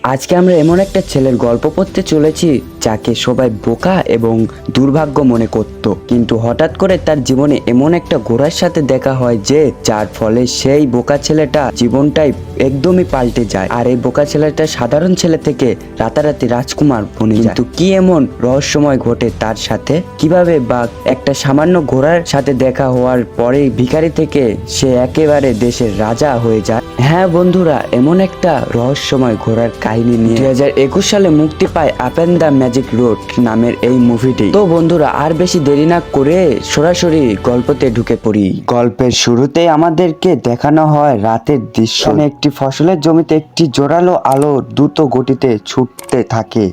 আজকে আমরা এমন একটা ছেলের গল্প পড়তে চলেছি যাকে সবাই বোকা এবং দুর্ভাগ্য মনে করত, কিন্তু হঠাৎ করে তার জীবনে এমন একটা ঘোড়ার সাথে দেখা হয় যে যার ফলে সেই বোকা ছেলেটা জীবনটাই একদমই পাল্টে যায়। আর এই বোকা ছেলেটা সাধারণ ছেলে থেকে রাতারাতি রাজকুমার বনে যায়। কিন্তু কি এমন রহস্যময় ঘটে তার সাথে, কিভাবে বা একটা সামান্য ঘোড়ার সাথে দেখা হওয়ার পরেই ভিখারি থেকে সে একেবারে দেশের রাজা হয়ে যায়। হ্যাঁ বন্ধুরা, এমন একটা রহস্যময় ঘোড়ার কাহিনী নিয়ে 2021 সালে মুক্তি পায় up and the magic road নামের এই মুভিটি। তো বন্ধুরা, আর বেশি দেরি না করে সরাসরি গল্পতে ঢুকে পড়ি। গল্পের শুরুতেই আমাদেরকে দেখানো হয় রাতের দৃশ্য। একটি ফসলের জমিতে একটি জোরালো আলো দ্রুত গতিতে ছুটতে থাকে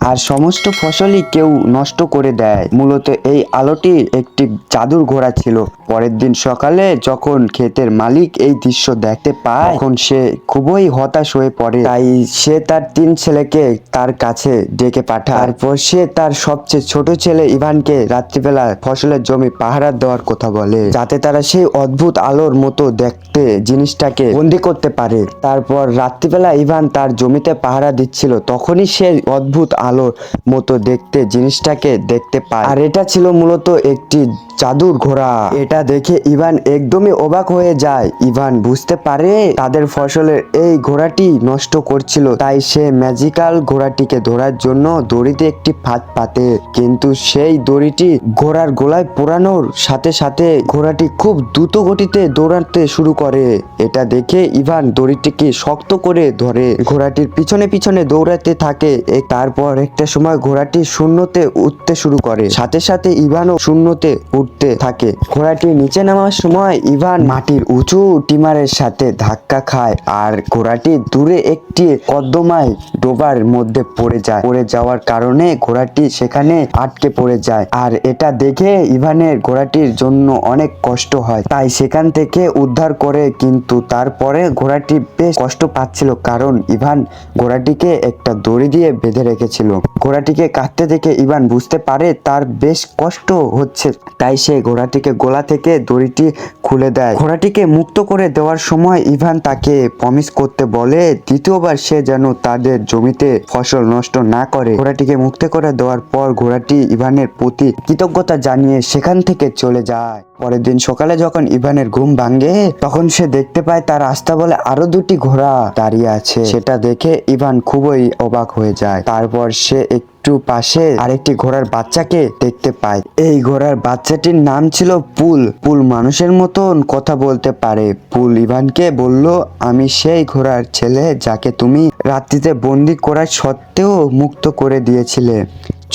আর সমস্ত ফসলই কেউ নষ্ট করে দেয়। মূলত এই আলোটি একটি জাদুর ঘোড়া ছিল। পরের দিন সকালে যখন ক্ষেতের মালিক এই দৃশ্য দেখতে পায় তখন সে খুবই হতাশ হয়ে পড়ে। তাই সে তার 3 ছেলেকে তার কাছে ডেকে পাঠায়। তারপর সে তার সবচেয়ে ছোট ছেলে ইভানকে রাত্রিবেলা ফসলের জমি পাহারা দেওয়ার কথা বলে, যাতে তারা সেই অদ্ভুত আলোর মতো দেখতে জিনিসটাকে বন্দি করতে পারে। তারপর রাত্রিবেলা ইভান তার জমিতে পাহারা দিচ্ছিল, তখনই সে অদ্ভুত আলোর মতো দেখতে জিনিসটাকে দেখতে পায়। আর এটা ছিল মূলত একটি জাদুর ঘোড়া। এটা দেখে ইভান একদমই অবাক হয়ে যায়। ইভান বুঝতে পারে তাদের ফসলের এই ঘোড়াটি নষ্ট করছিল, তাই সে ম্যাজিক্যাল ঘোড়াটিকে ধরার জন্য দড়িতে একটি ফাঁদ পাতে। কিন্তু সেই দড়িটি ঘোড়ার গলায় পোড়ানোর সাথে সাথে ঘোড়াটি খুব দ্রুত গতিতে দৌড়াতে শুরু করে। এটা দেখে ইভান দড়িটিকে শক্ত করে ধরে ঘোড়াটির পিছনে পিছনে দৌড়াতে থাকে। তারপর একটা সময় ঘোড়াটি শূন্যতে উঠতে শুরু করে, সাথে সাথে ইভানও শূন্যতে উঠতে থাকে। ঘোড়াটি নিচে নামার সময় ইভান মাটির উঁচু টিমারের সাথে ধাক্কা খায় আর ঘোড়াটি দূরে একটি কর্দমায় ডোবার মধ্যে পড়ে যায়। পড়ে যাওয়ার কারণে ঘোড়াটি সেখানে আটকে পড়ে যায়। আর এটা দেখে ইভানের ঘোড়াটির জন্য অনেক কষ্ট হয়, তাই সেখান থেকে উদ্ধার করে। কিন্তু তারপরে ঘোড়াটি বেশ কষ্ট পাচ্ছিল, কারণ ইভান ঘোড়াটিকে একটা দড়ি দিয়ে বেঁধে রেখেছিল। ঘোড়াটিকে কাঁদতে দেখে ইভান বুঝতে পারে তার বেশ কষ্ট হচ্ছে, তাই সে ঘোড়াটিকে গলা থেকে দড়িটি খুলে দেয়। ঘোড়াটিকে মুক্ত করে দেওয়ার সময় ইভান তাকে প্রমিস করতে বলে দ্বিতীয়বার সে যেন তাদের জমিতে ফসল নষ্ট না করে। ঘোড়াটিকে মুক্ত করে দেওয়ার পর ঘোড়াটি ইভানের প্রতি কৃতজ্ঞতা জানিয়ে সেখান থেকে চলে যায়। পরের দিন সকালে যখন ইভানের ঘুম ভাঙে তখন সে দেখতে পায় তার আস্তাবলে আরো 2টি ঘোড়া দাঁড়িয়ে আছে। সেটা দেখে ইভান খুবই অবাক হয়ে যায়। তারপর সে একটু পাশে আরেকটি ঘোড়ার বাচ্চাকে দেখতে পায়। এই ঘোড়ার বাচ্চাটির নাম ছিল পুল। পুল মানুষের মতন কথা বলতে পারে। পুল ইভানকে বলল, আমি সেই ঘোড়ার ছেলে যাকে তুমি রাত্রিতে বন্দি করার সত্ত্বেও মুক্ত করে দিয়েছিলে।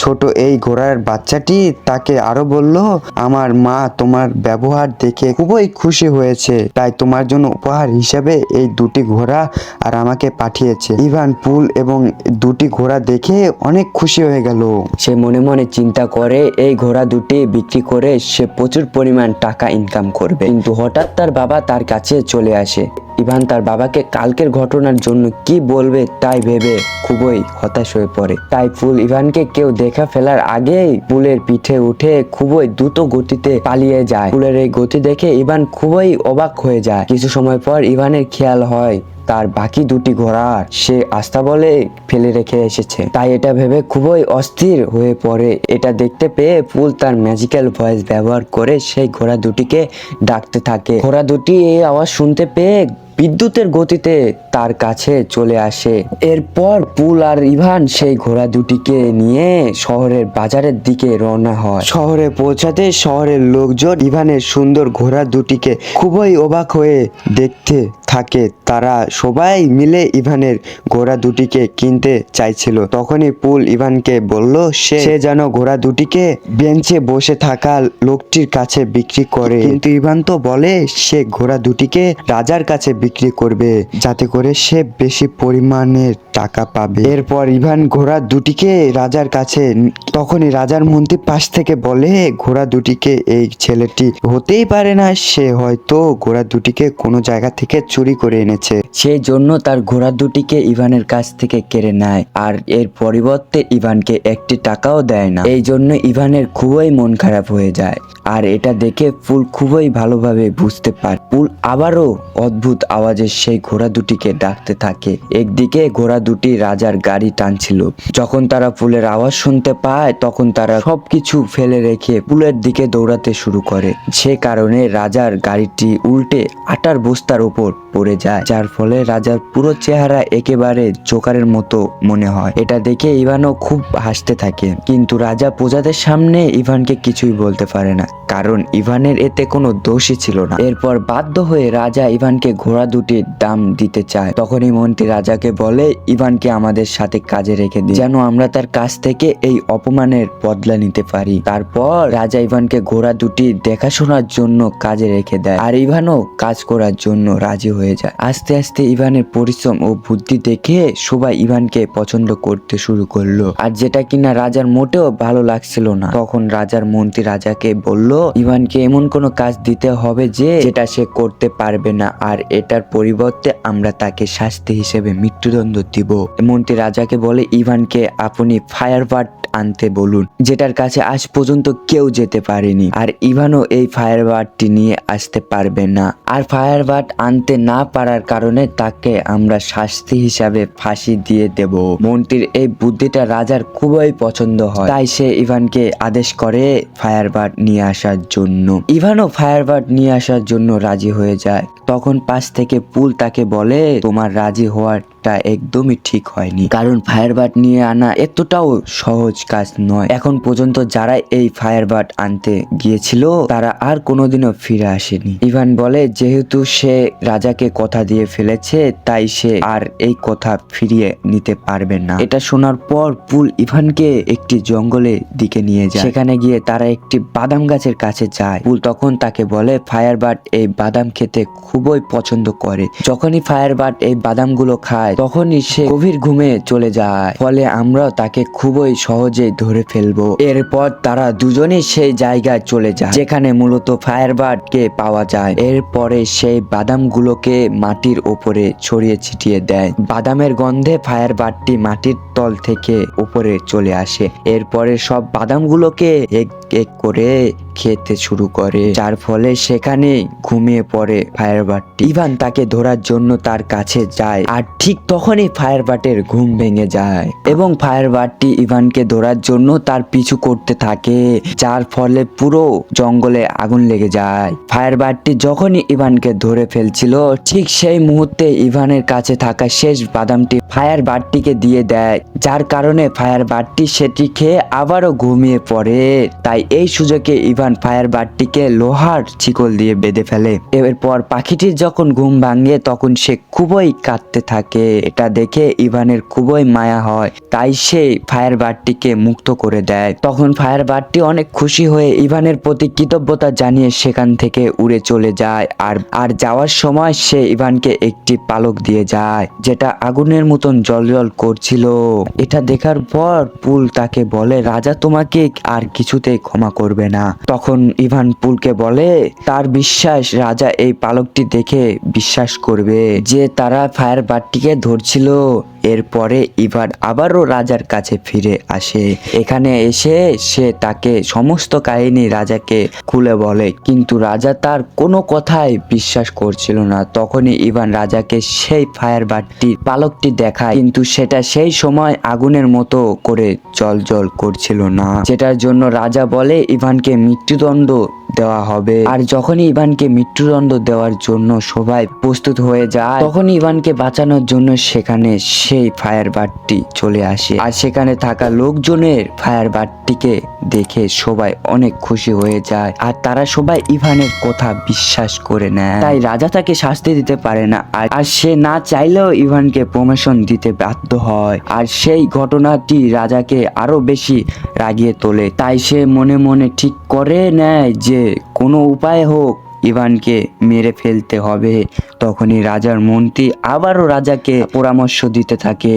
ছোট এই ঘোড়ার বাচ্চাটি তাকে আরো বলল, আমার মা তোমার ব্যবহার দেখে খুবই খুশি হয়েছে, তাই তোমার জন্য উপহার হিসেবে এই 2টি ঘোড়া আর আমাকে পাঠিয়েছে। ইভান পুল এবং 2টি ঘোড়া দেখে অনেক খুশি হয়ে গেল। সে মনে মনে চিন্তা করে এই ঘোড়া 2টি বিক্রি করে সে প্রচুর পরিমাণ টাকা ইনকাম করবে। কিন্তু হঠাৎ তার বাবা তার কাছে চলে আসে। ইভান তার বাবাকে কালকের ঘটনার জন্য কি বলবে তাই ভেবে খুবই হতাশ হয়ে পড়ে। তাই পুল ইভানকে কেউ দেখা ফেলার আগেই পুলের পিঠে উঠে খুবই দ্রুত গতিতে পালিয়ে যায়। পুলের এই গতি দেখে ইভান খুবই অবাক হয়ে যায়। কিছু সময় পর ইভানের খেয়াল হয় তার বাকি 2টি ঘোড়া সে আস্তাবলে ফেলে রেখে এসেছে। তাই এটা ভেবে খুবই অস্থির হয়ে পড়ে। এটা দেখতে পেয়ে পুল তার ম্যাজিক্যাল ভয়েস ব্যবহার করে সেই ঘোড়া 2টিকে ডাকতে থাকে। ঘোড়া 2টি এই আওয়াজ শুনতে পেয়ে বিদ্যুতের গতিতে তার কাছে চলে আসে। এরপর পুল আর ইভান সেই ঘোড়া 2টিকে নিয়ে শহরের বাজারের দিকে রওনা হয়। শহরে পৌঁছাতে শহরের লোকজন ইভানের সুন্দর ঘোড়া 2টিকে খুবই অবাক হয়ে দেখতে থাকে। তারা সবাই মিলে ইভানের ঘোড়া 2টিকে কিনতে চাইছিল। তখনই পুল ইভানকে বলল সে যেন ঘোড়া 2টিকে বেঞ্চে বসে থাকা লোকটির কাছে বিক্রি করে। কিন্তু ইভান তো বলে সে ঘোড়া 2টিকে রাজার কাছে বিক্রি করবে, যাতে করে সে বেশি পরিমাণের টাকা পাবে। এরপর ইভান ঘোড়া 2টিকে রাজার কাছে, তখনই রাজার মন্ত্রী পাশ থেকে বলে ঘোড়া 2টিকে এই ছেলেটি হতেই পারে না, সে হয়তো ঘোড়া 2টিকে কোনো জায়গা থেকে চুরি চুরি করে এনেছে, সেই জন্য তার ঘোড়া দুটিকে ইভানের কাছ থেকে কেড়ে নেয় আর এর পরিবর্তে ইভানকে একটি টাকাও দেয় না। এই জন্য ইভানের খুবই মন খারাপ হয়ে যায় আর এটা দেখে পুল খুবই ভালোভাবে বুঝতে পারে। পুল আবারও অদ্ভুত আওয়াজে সেই ঘোড়া দুটিকে ডাকতে থাকে। একদিকে ঘোড়া দুটি রাজার গাড়ি টানছিল। যখন তারা পুলের আওয়াজ শুনতে পায় তখন তারা সবকিছু ফেলে রেখে পুলের দিকে দৌড়াতে শুরু করে। সে কারণে রাজার গাড়িটি উল্টে আটার বস্তার উপর পড়ে যায়, যার ফলে রাজার পুরো চেহারা একেবারে জোকারের মতো মনে হয়। এটা দেখে ইভানও খুব হাসতে থাকে, কিন্তু রাজা প্রজাদের সামনে ইভানকে কিছুই বলতে পারে না, কারণ ইভানের এতে কোনো দোষই ছিল না। এরপর বাধ্য হয়ে রাজা ইভানকে ঘোড়া দুটির দাম দিতে চায়। তখনই মন্ত্রী রাজাকে বলে ইভানকে আমাদের সাথে কাজে রেখে দিন, যেন আমরা তার কাছ থেকে এই অপমানের বদলা নিতে পারি। তারপর রাজা ইভানকে ঘোড়া দুটি দেখাশোনার জন্য কাজে রেখে দেয় আর ইভানও কাজ করার জন্য রাজি হয়ে যায়। আস্তে আস্তে ইভানের পরিশ্রম ও বুদ্ধি দেখে সবাই ইভানকে পছন্দ করতে শুরু করলো, আর যেটা কিনা রাজার মোটেও ভালো লাগছিল না। তখন রাজার মন্ত্রী রাজাকে বলল ইভানকে এমন কোনো কাজ দিতে হবে যেটা সে করতে পারবে না, আর এটার পরিবর্তে আমরা তাকে শাস্তি হিসেবে মৃত্যুদণ্ড দিব। মন্ত্রী রাজাকে বলে ইভানকে আপনি ফায়ারবার্ড আনতে বলুন, যেটার কাছে আজ পর্যন্ত কেউ যেতে পারেনি, আর ইভানও এই ফায়ারবার্ডটি নিয়ে আসতে পারবে না। আর ফায়ারবার্ড আনতে না পারার কারণে তাকে আমরা শাস্তি হিসাবে ফাঁসি দিয়ে দেব। মন্ত্রীর এই বুদ্ধিটা রাজার খুবই পছন্দ হয়, তাই সে ইভানকে আদেশ করে ফায়ারবার্ড নিয়ে আসার জন্য। ইভানও ফায়ারবার্ড নিয়ে আসার জন্য রাজি হয়ে যায়। তখন পাশ থেকে পুল তাকে বলে তোমার রাজি হওয়াটা একদমই ঠিক হয়নি, কারণ ফায়ারবার্ড নিয়ে আনা এতটাও সহজ কাজ নয়। এখন পর্যন্ত যারা এই ফায়ারবার্ড আনতে গিয়েছিল তারা আর কোনোদিনও ফিরে আসেনি। ইভান বলে যেহেতু সে রাজাকে কথা দিয়ে ফেলেছে তাই সে আর এই কথা ফিরিয়ে নিতে পারবে না। এটা শোনার পর পুল ইভানকে একটি জঙ্গলের দিকে নিয়ে যায়। সেখানে গিয়ে তারা একটি বাদাম গাছের কাছে যায়। পুল তখন তাকে বলে ফায়ারবার্ড এই বাদাম খেতে খুবই পছন্দ করে। যখনই ফায়ারবার্ড এই বাদামগুলো খায় তখনই সে গভীর ঘুমে চলে যায়, ফলে আমরাও তাকে খুবই সহজেই ধরে ফেলবো। এরপর তারা দুজনেই সেই জায়গায় চলে যায় যেখানে মূলত ফায়ারবার্ড কে পাওয়া যায়। এরপরে সেই বাদামগুলোকে মাটির উপরে ছড়িয়ে ছিটিয়ে দেয়। বাদামের গন্ধে ফায়ারবার্ডটি মাটির তল থেকে উপরে চলে আসে। এরপরে সব বাদামগুলোকে এক এক করে খেতে শুরু করে, যার ফলে সেখানে ঘুমিয়ে পড়ে ফায়ারবার্ডটি। ইভান তাকে ধরার জন্য তার কাছে যায়, আর ঠিক তখনই ফায়ারবার্ডের ঘুম ভেঙে যায় এবং ফায়ারবার্ডটি ইভানকে ধরার জন্য তার পিছু করতে থাকে, যার ফলে পুরো জঙ্গলে আগুন লেগে যায়। ফায়ারবার্ডটি যখনই ইভানকে ধরে ফেলছিল ঠিক সেই মুহূর্তে ইভানের কাছে থাকা শেষ বাদামটি ফায়ারবার্ডটিকে দিয়ে দেয়, যার কারণে ফায়ারবার্ডটি সেটি খেয়ে আবারও ঘুমিয়ে পড়ে। তাই এই সুযোগে ইভান ফায়ারবার্ডটিকে লোহার শিকল দিয়ে বেঁধে ফেলে। এরপর পাখিটির যখন ঘুম ভাঙে তখন সে খুবই কাঁদতে থাকে। এটা দেখে ইভানের খুবই মায়া হয়, তাই সে ফায়ারবার্ডটিকে মুক্ত করে দেয়। তখন ফায়ারবার্ডটি অনেক খুশি হয়ে ইভানের প্রতি কৃতজ্ঞতা জানিয়ে সেখান থেকে উড়ে চলে যায়। আর যাওয়ার সময় সে ইভানকে একটি পালক দিয়ে যায় যেটা আগুনের মতন জ্বলজ্বল করছিল। এটা দেখার পর পুল তাকে বলে রাজা তোমাকে আর কিছুতেই ক্ষমা করবে না। তখন ইভান পুলকে বলে তার বিশ্বাস রাজা এই পালকটি দেখে বিশ্বাস করবে যে তারা ফায়ারবার্ডটিকে ধরছিল। এরপরে ইভান আবারও রাজার কাছে ফিরে আসে। এখানে এসে সে তাকে সমস্ত কাহিনী রাজাকে খুলে বলে, কিন্তু রাজা তার কোনো কথাই বিশ্বাস করছিল না। তখনই ইভান রাজাকে সেই ফায়ারবার্ডটির পালকটি দেখায়, কিন্তু সেটা সেই সময় আগুনের মতো করে জ্বলজ্বল করছিল না, যেটার জন্য রাজা বলে ইভানকে মৃত্যুদণ্ড দেওয়া হবে। আর যখনই ইভানকে মৃত্যুদণ্ড দেওয়ার জন্য সবাই প্রস্তুত হয়ে যায় তখন ইভানকে বাঁচানোর জন্য সেখানে সেই ফায়ারবার্ডটি চলে আসে। আর সেখানে থাকা লোকজনের ফায়ারবার্ডটিকে দেখে সবাই অনেক খুশি হয়ে যায়, আর তারা সবাই ইভানের কথা বিশ্বাস করে নেয়। তাই রাজা তাকে শাস্তি দিতে পারে না, আর সে না চাইলেও ইভানকে প্রমোশন দিতে বাধ্য হয়। আর সেই ঘটনাটি রাজাকে আরো বেশি রাগিয়ে তোলে। তাই সে মনে মনে ঠিক করে নেয় যে কোনো উপায় হোক ইভানকে মেরে ফেলতে হবে। তখনই রাজার মন্ত্রী আবারও রাজাকে পরামর্শ দিতে থাকে।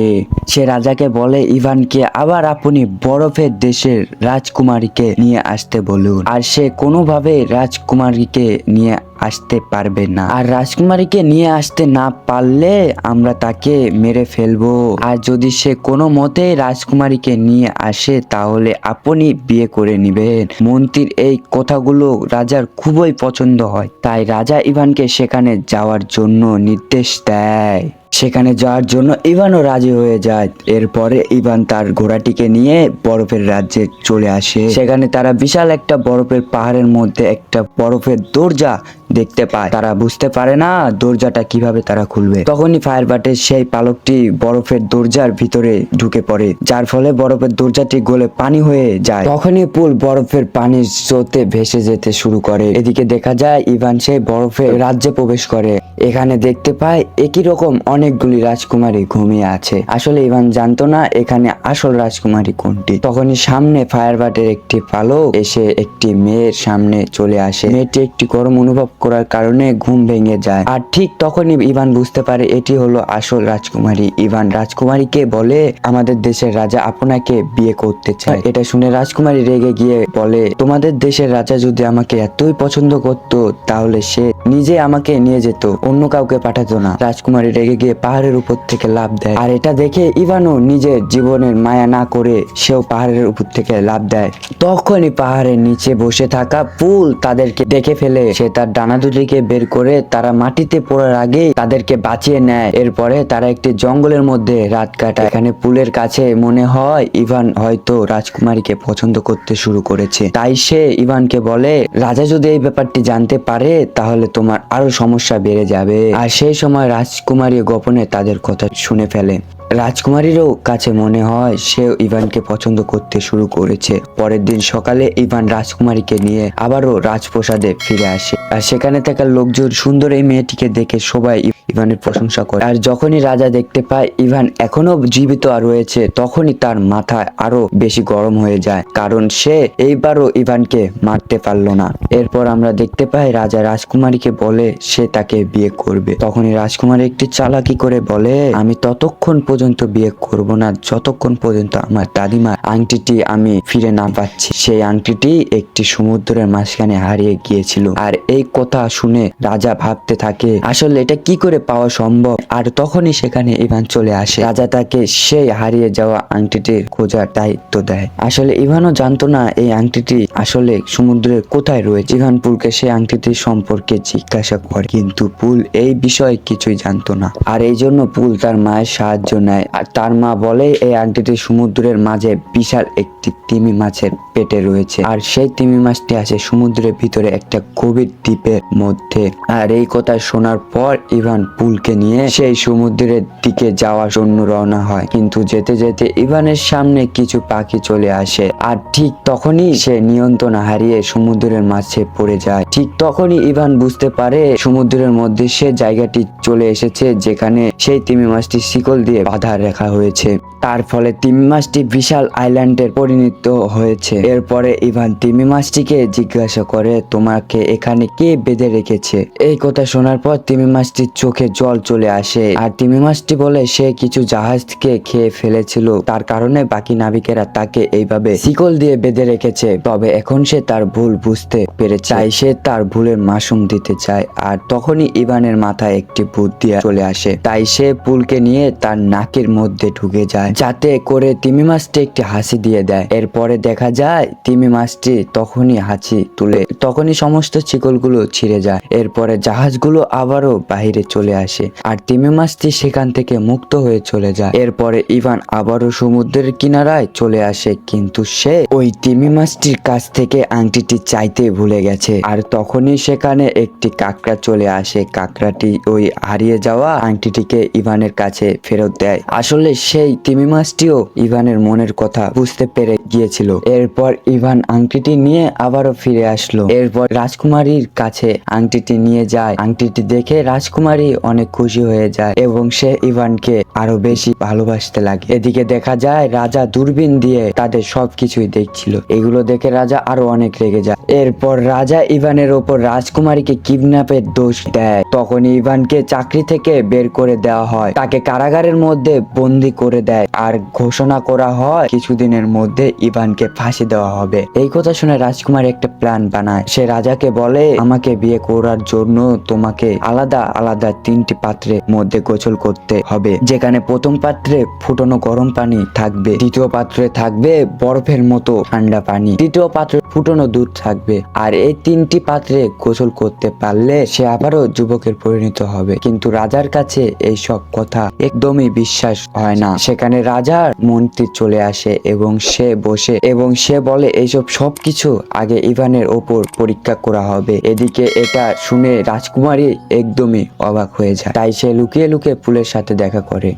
সে রাজাকে বলে ইভানকে আবার আপনি বরফের দেশের রাজকুমারীকে নিয়ে আসতে বলুন। আর সে কোনোভাবে রাজকুমারীকে নিয়ে আসতে পারবে না, আর রাজকুমারীকে নিয়ে আসতে না পারলে আমরা তাকে মেরে ফেলবো। আর যদি সে কোনো মতে রাজকুমারীকে নিয়ে আসে তাহলে আপনি বিয়ে করে নিবেন। মন্ত্রীর এই কথাগুলো রাজার খুবই পছন্দ হয়, তাই রাজা ইভানকে সেখানে যাওয়ার জন্য নির্দেশ দেয়। সেখানে যাওয়ার জন্য ইভানও রাজি হয়ে যায়। এরপরে ইভান তার ঘোড়াটিকে নিয়ে বরফের রাজ্যে চলে আসে। সেখানে তারা বিশাল একটা বরফের পাহাড়ের মধ্যে একটা বরফের দরজা দেখতে পায়। তারা বুঝতে পারে না দরজাটা কিভাবে তারা খুলবে। তখনই ফায়ারবাটের সেই পালকটি বরফের দরজার ভিতরে ঢুকে পড়ে, যার ফলে বরফের দরজাটি গলে পানি হয়ে যায়। তখনই পুল বরফের পানির স্রোতে ভেসে যেতে শুরু করে। এদিকে দেখা যায় ইভান সেই বরফের রাজ্যে প্রবেশ করে। এখানে দেখতে পায় একই রকম অনেকগুলি রাজকুমারী ঘুমিয়ে আছে। আসলে ইভান জানতো না এখানে আসল রাজকুমারী কোনটি। তখনই সামনে ফায়ারবাটের একটি পালক এসে একটি মেয়ের সামনে চলে আসে। মেয়েটি একটি গরম অনুভব করার কারণে ঘুম ভেঙে যায়। আর ঠিক তখনই ইভান বুঝতে পারে এটি হলো আসল রাজকুমারী। ইভান রাজকুমারীকে বলে আমাদের দেশের রাজা আপনাকে বিয়ে করতে চায়। এটা শুনে রাজকুমারী রেগে গিয়ে বলে তোমাদের দেশের রাজা যদি আমাকে এতই পছন্দ করতো তাহলে সে নিজে আমাকে নিয়ে যেত, অন্য কাউকে পাঠাতো না। রাজকুমারী রেগে গিয়ে পাহাড়ের উপর থেকে লাফ দেয়। আর এটা দেখে ইভানও নিজের জীবনের মায়া না করে সেও পাহাড়ের উপর থেকে লাফ দেয়। তখনই পাহাড়ের নিচে বসে থাকা পুল তাদেরকে দেখে ফেলে। সে তার ডানা দুটিকে বের করে তারা মাটিতে পড়ার আগেই তাদেরকে বাঁচিয়ে নেয়। এরপরে তারা একটি জঙ্গলের মধ্যে রাত কাটায়। এখানে পুলের কাছে মনে হয় ইভান হয়তো রাজকুমারীকে পছন্দ করতে শুরু করেছে, তাই সে ইভানকে বলে রাজা যদি এই ব্যাপারটি জানতে পারে তাহলে তোমার আরো সমস্যা বেড়ে যাবে। আর সেই সময় রাজকুমারী গোপনে তাদের কথা শুনে ফেলে। রাজকুমারীরও কাছে মনে হয় সে ইভানকে পছন্দ করতে শুরু করেছে। পরের দিন সকালে ইভান রাজকুমারীকে নিয়ে আবারও রাজপ্রাসাদে ফিরে আসে। আর সেখানে থাকা লোকজন সুন্দর এই মেয়েটিকে দেখে সবাই ইভানের প্রশংসা করে। আর যখনই রাজা দেখতে পায় ইভান এখনো জীবিত রয়েছে তখনই তার মাথায় আরো বেশি গরম হয়ে যায়, কারণ সে এইবারও ইভানকে মারতে পারলো না। এরপর আমরা দেখতে পাই রাজা রাজকুমারীকে বলে সে তাকে বিয়ে করবে। তখনই রাজকুমারী একটি চালাকি করে বলে আমি ততক্ষণ পর্যন্ত বিয়ে করব না যতক্ষণ পর্যন্ত আমার দাদিমার আংটিটি আমি ফিরে না পাচ্ছি। সেই আংটিটি একটি সমুদ্রের মাঝখানে হারিয়ে গিয়েছিল। আর এই কথা শুনে রাজা ভাবতে থাকে আসলে এটা কি করে পাওয়া সম্ভব। আর তখনই সেখানে ইভান চলে আসে। রাজা তাকে সেই হারিয়ে যাওয়া আংটিটির খোঁজার দায়িত্ব দেয়। আসলে ইভানও জানতো না এই আংটিটি আসলে সমুদ্রের কোথায় রয়েছে। ইভান পুলকে সেই আংটিটির সম্পর্কে জিজ্ঞাসা করে, কিন্তু পুল এই বিষয়ে কিছুই জানতো না। আর এই জন্য পুল তার মায়ের সাহায্য নেয়। আর তার মা বলে এই আংটিটি সমুদ্রের মাঝে বিশাল একটি তিমি মাছের পেটে রয়েছে। আর সেই তিমি মাছটি আছে সমুদ্রের ভিতরে একটা গভীর দ্বীপের মধ্যে। আর এই কথা শোনার পর ইভান পুলকে নিয়ে সেই সমুদ্রের দিকে যাওয়ার জন্য রওনা হয়। কিন্তু যেতে যেতে ইভানের সামনে কিছু পাখি চলে আসে। আর ঠিক তখনই সে নিয়ন্ত্রণ হারিয়ে সমুদ্রের মাঝে পড়ে যায়। ঠিক তখনই ইভান বুঝতে পারে সমুদ্রের মধ্যে সে জায়গাটি চলে এসেছে যেখানে সেই তিমি মাছটি শিকল দিয়ে বাঁধা রাখা হয়েছে। তার ফলে তিমি মাছটি বিশাল আইল্যান্ডের পরিণত হয়েছে। এরপরে ইভান তিমি মাছটিকে জিজ্ঞাসা করে তোমাকে এখানে কে বেঁধে রেখেছে। এই কথা শোনার পর তিমি মাছটির চোখে জল চলে আসে। আর তিমি মাছটি বলে সে কিছু জাহাজকে খেয়ে ফেলেছিল, তার কারণে বাকি নাবিকেরা তাকে এইভাবে শিকল দিয়ে বেঁধে রেখেছে। তবে এখন সে তার ভুল বুঝতে পেরেছে, তাই সে তার ভুলের মাসুম দিতে চায়। আর তখনই ইভানের মাথায় একটি বুদ্ধি চলে আসে, তাই সে পুলকে নিয়ে তার নাকের মধ্যে ঢুকে যায় যাতে করে তিমি মাছটি একটি হাসি দিয়ে দেয়। এরপরে দেখা যায় তিমি মাছটি তখনই হাসি তুলে তখনই সমস্ত শিকলগুলো ছিঁড়ে যায়। এরপরে জাহাজগুলো আবারও বাহিরে চলে আসে আর তিমি মাছটি সেখান থেকে মুক্ত হয়ে চলে যায়। এরপরে ইভান আবারও সমুদ্রের কিনারায় চলে আসে, কিন্তু সে ওই তিমি মাছটির কাছ থেকে আংটিটি চাইতে ভুলে গেছে। আর তখনই সেখানে একটি কাকড়া চলে আসে। কাকড়াটি ওই হারিয়ে যাওয়া আংটিটিকে ইভানের কাছে ফেরত দেয়। দেয়। আসলে সেই তিমি মাছটিও ইভানের মনের কথা বুঝতে পেরে গিয়েছিল। এরপর ইভান আংটিটি নিয়ে আবারও ফিরে আসলো। এরপর রাজকুমারীর কাছে আংটিটি নিয়ে যায়। আংটিটি দেখে রাজকুমারী অনেক খুশি হয়ে যায় এবং সে ইভানকে আরো বেশি ভালোবাসতে লাগে। এদিকে দেখা যায় রাজা দূরবীন দিয়ে তাদের সবকিছুই দেখছিল। এগুলো দেখে রাজা আরো অনেক রেগে যায়। এরপর রাজা ইভানের ওপর রাজকুমারীকে কিডন্যাপের দোষ দেয়। তখন ইভানকে চাকরি থেকে বের করে দেওয়া হয়, তাকে কারাগারের মধ্যে বন্দি করে দেয় আর ঘোষণা করা হয় কিছুদিনের মধ্যে ইভানকে ফাঁসি দেওয়া হবে। এই কথা শুনে রাজকুমার একটা প্ল্যান বানায়। সে রাজাকে বলে, আমাকে বিয়ে করার জন্য তোমাকে আলাদা আলাদা 3টি পাত্রের মধ্যে গোসল করতে হবে, যেখানে প্রথম পাত্রে ফুটনো গরম পানি থাকবে, দ্বিতীয় পাত্রে থাকবে বরফের মতো ঠান্ডা পানি, তৃতীয় পাত্রে ফুটনো দুধ থাকবে। আর এই 3টি পাত্রে গোসল করতে পারলে সে আবারও যুবকের পরিণত হবে। কিন্তু রাজার কাছে এই সব কথা একদমই বিশ্বাস হয় না। সেখানে রাজার মন্ত্রী চলে আসে এবং সে বলে এইসব সবকিছু আগে ইভানের ওপর পরীক্ষা করা হবে। এদিকে এটা শুনে রাজকুমারী একদমই অবাক হয়ে যায়। তাই সে লুকিয়ে লুকিয়ে ফুলের সাথে দেখা করে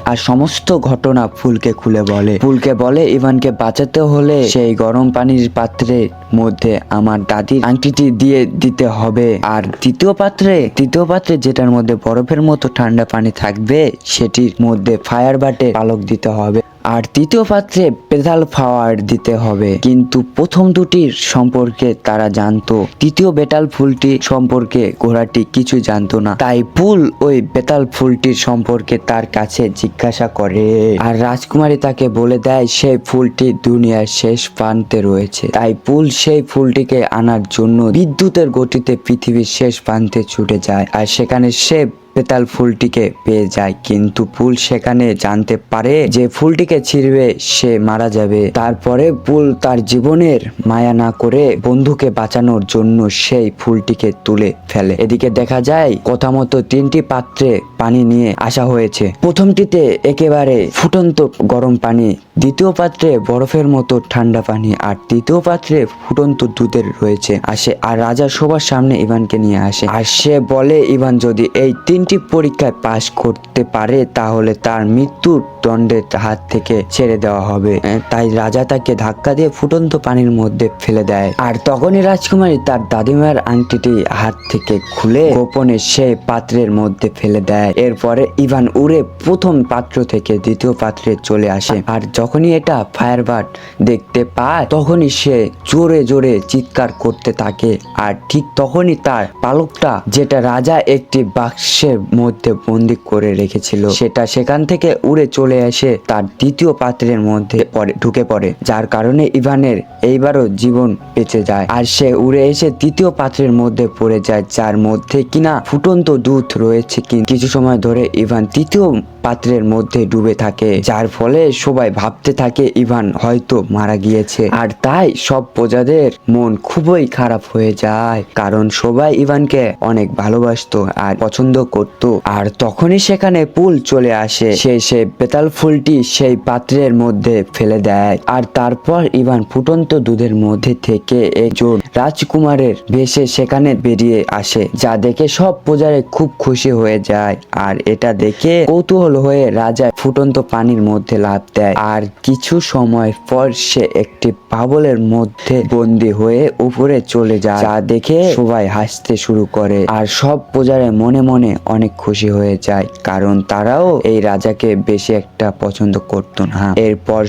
আর সমস্ত ঘটনা ফুলকে বলে ইভানকে বাঁচাতে হলে সেই গরম পানির পাত্রের মধ্যে আমার দাদির আংটিটি দিয়ে দিতে হবে। আর তৃতীয় পাত্রে যেটার মধ্যে বরফের মতো ঠান্ডা পানি থাকবে সেটির মধ্যে ফায়ার বাটে পালক দিতে হবে। আর তৃতীয় পাত্রে পেটাল ফ্লাওয়ার দিতে হবে। কিন্তু প্রথম দুটির সম্পর্কে তারা জানতো, তৃতীয় বেতাল ফুলটি সম্পর্কে ঘোড়াটি কিছু জানতো না। তাই ফুল ওই বেতাল ফুলটির সম্পর্কে তার কাছে জিজ্ঞাসা করে আর রাজকুমারী তাকে বলে দেয় সেই ফুলটি দুনিয়ার শেষ প্রান্তে রয়েছে। তাই ফুল সেই ফুলটিকে আনার জন্য বিদ্যুতের গতিতে পৃথিবীর শেষ প্রান্তে ছুটে যায় আর সেখানে সে পেতাল ফুলটিকে পেয়ে যায়। কিন্তু ফুল সেখানে জানতে পারে যে ফুলটিকে ছিঁড়বে সে মারা যাবে। তারপরে ফুল তার জীবনের মায়া না করে বন্ধুকে বাঁচানোর জন্য সেই ফুলটিকে তুলে ফেলে। এদিকে দেখা যায় কথা মতো 3টি পাত্রে পানি নিয়ে আসা হয়েছে। প্রথমটিতে একেবারে ফুটন্ত গরম পানি, দ্বিতীয় পাত্রে বরফের মতো ঠান্ডা পানি আর তৃতীয় পাত্রে ফুটন্ত দুধের রয়েছে আসে। আর রাজা সবার সামনে ইভানকে নিয়ে আসে আর সে বলে ইভান যদি এই 3টি পরীক্ষায় পাশ করতে পারে তাহলে তার মৃত্যুর দণ্ডের হাত থেকে ছেড়ে দেওয়া হবে। তাই রাজা তাকে ধাক্কা দিয়ে ফুটন্ত পানির মধ্যে ফেলে দেয়। আর তখনই রাজকুমারী তার দাদিমার আংটিটি হাত থেকে খুলে গোপনে সেই পাত্রের মধ্যে ফেলে দেয়। এরপরে ইভান উড়ে প্রথম পাত্র থেকে দ্বিতীয় পাত্রে চলে আসে। আর যখনই এটা ফায়ারবার্ড দেখতে পায় তখনই সে জোরে জোরে চিৎকার করতে থাকে। আর ঠিক তখনই তার পালকটা, যেটা রাজা একটি বাক্সের মধ্যে বন্দি করে রেখেছিল, সেটা সেখান থেকে উড়ে চলে এসে তার দ্বিতীয় পাত্রের মধ্যে ঢুকে পড়ে, যার কারণে ইভানের এইবারও জীবন বেঁচে যায়। আর সে উড়ে এসে তৃতীয় পাত্রের মধ্যে পড়ে যায়, যার মধ্যে কিনা ফুটন্ত দুধ রয়েছে। কিছু সময় ধরে ইভান তৃতীয় পাত্রের মধ্যে ডুবে থাকে, যার ফলে সবাই ভাবতে থাকে ইভান হয়তো মারা গিয়েছে। আর তাই সব প্রজাদের মন খুবই খারাপ হয়ে যায়, কারণ সবাই ইভানকে অনেক ভালোবাসতো আর পছন্দ করত। আর তখনই সেখানে পুল চলে আসে। সে বেতাল ফুলটি সেই পাত্রের মধ্যে ফেলে দেয়। আর তারপর ইভান ফুটন্ত দুধের মধ্যে থেকে একজন রাজকুমারের বেশে সেখানে বেরিয়ে আসে, যা দেখে সব প্রজারা খুব খুশি হয়ে যায়। আর এটা দেখে কৌতূহল হয়ে রাজা ফুটন্ত পানির মধ্যে লাফ দেয়। আর কিছু সময় পর সে একটি বাবলের মধ্যে বন্দী হয়ে উপরে চলে যায়, যা দেখে সবাই হাসতে শুরু করে। আর সব প্রজারা মনে মনে অনেক খুশি হয়ে যায়, কারণ তারাও এই রাজাকে বেশি একটা পছন্দ করতো না। এরপর